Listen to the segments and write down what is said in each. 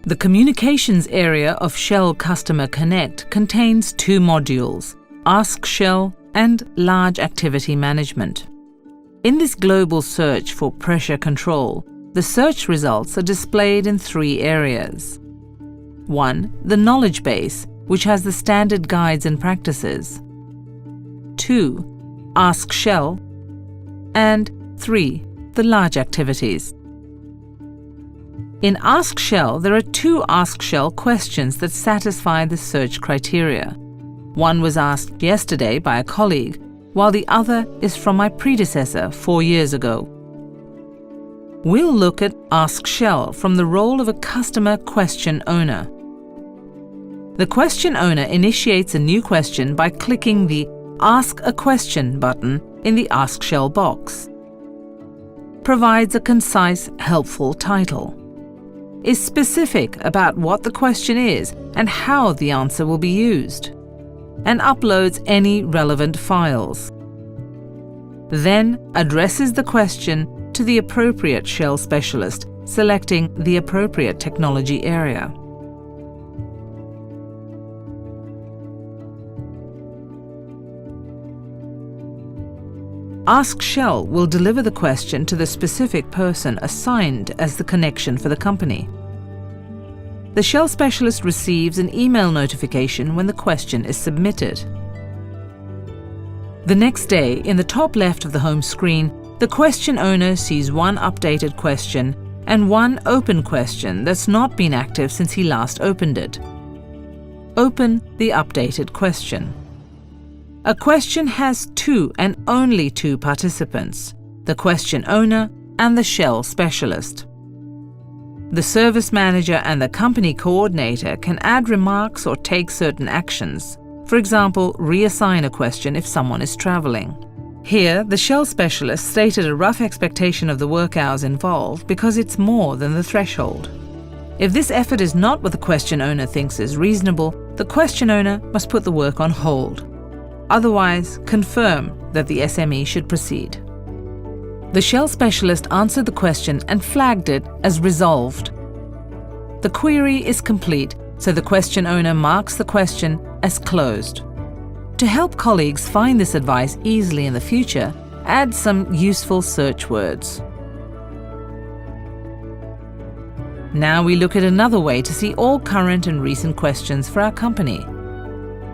The communications area of Shell Customer Connect contains two modules, AskShell and Large Activity Management. In this global search for pressure control, the search results are displayed in three areas. 1. The knowledge base, which has the standard guides and practices. 2. AskShell. And 3. The large activities. In AskShell, there are two AskShell questions that satisfy the search criteria. One was asked yesterday by a colleague, while the other is from my predecessor 4 years ago. We'll look at AskShell from the role of a customer question owner. The question owner initiates a new question by clicking the Ask a Question button in the AskShell box. Provides a concise, helpful title. Is specific about what the question is and how the answer will be used. And uploads any relevant files. Then addresses the question to the appropriate Shell specialist, selecting the appropriate technology area. AskShell will deliver the question to the specific person assigned as the connection for the company. The Shell specialist receives an email notification when the question is submitted. The next day, in the top left of the home screen, the question owner sees one updated question and one open question that's not been active since he last opened it. Open the updated question. A question has two and only two participants, the question owner and the Shell specialist. The service manager and the company coordinator can add remarks or take certain actions. For example, reassign a question if someone is traveling. Here, the Shell specialist stated a rough expectation of the work hours involved because it's more than the threshold. If this effort is not what the question owner thinks is reasonable, the question owner must put the work on hold. Otherwise, confirm that the SME should proceed. The Shell specialist answered the question and flagged it as resolved. The query is complete, so the question owner marks the question as closed. To help colleagues find this advice easily in the future, add some useful search words. Now we look at another way to see all current and recent questions for our company.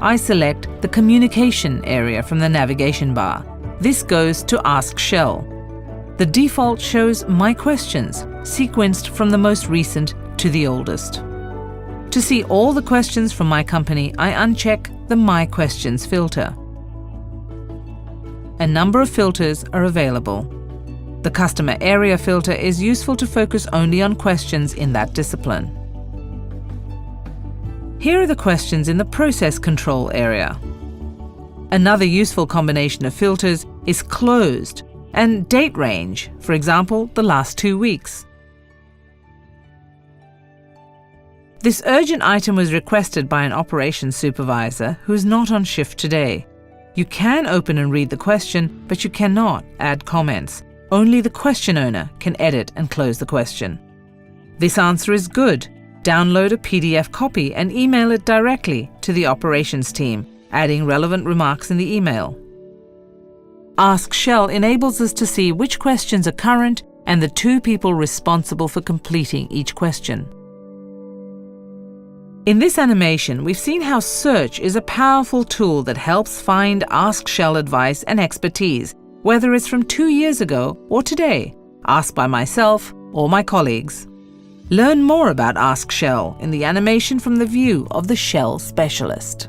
I select the communication area from the navigation bar. This goes to AskShell. The default shows My Questions, sequenced from the most recent to the oldest. To see all the questions from my company, I uncheck the My Questions filter. A number of filters are available. The Customer Area filter is useful to focus only on questions in that discipline. Here are the questions in the Process Control area. Another useful combination of filters is Closed and Date Range, for example, the last 2 weeks. This urgent item was requested by an operations supervisor who is not on shift today. You can open and read the question, but you cannot add comments. Only the question owner can edit and close the question. This answer is good. Download a PDF copy and email it directly to the operations team, adding relevant remarks in the email. AskShell enables us to see which questions are current and the two people responsible for completing each question. In this animation, we've seen how search is a powerful tool that helps find AskShell advice and expertise, whether it's from 2 years ago or today, asked by myself or my colleagues. Learn more about AskShell in the animation from the view of the Shell specialist.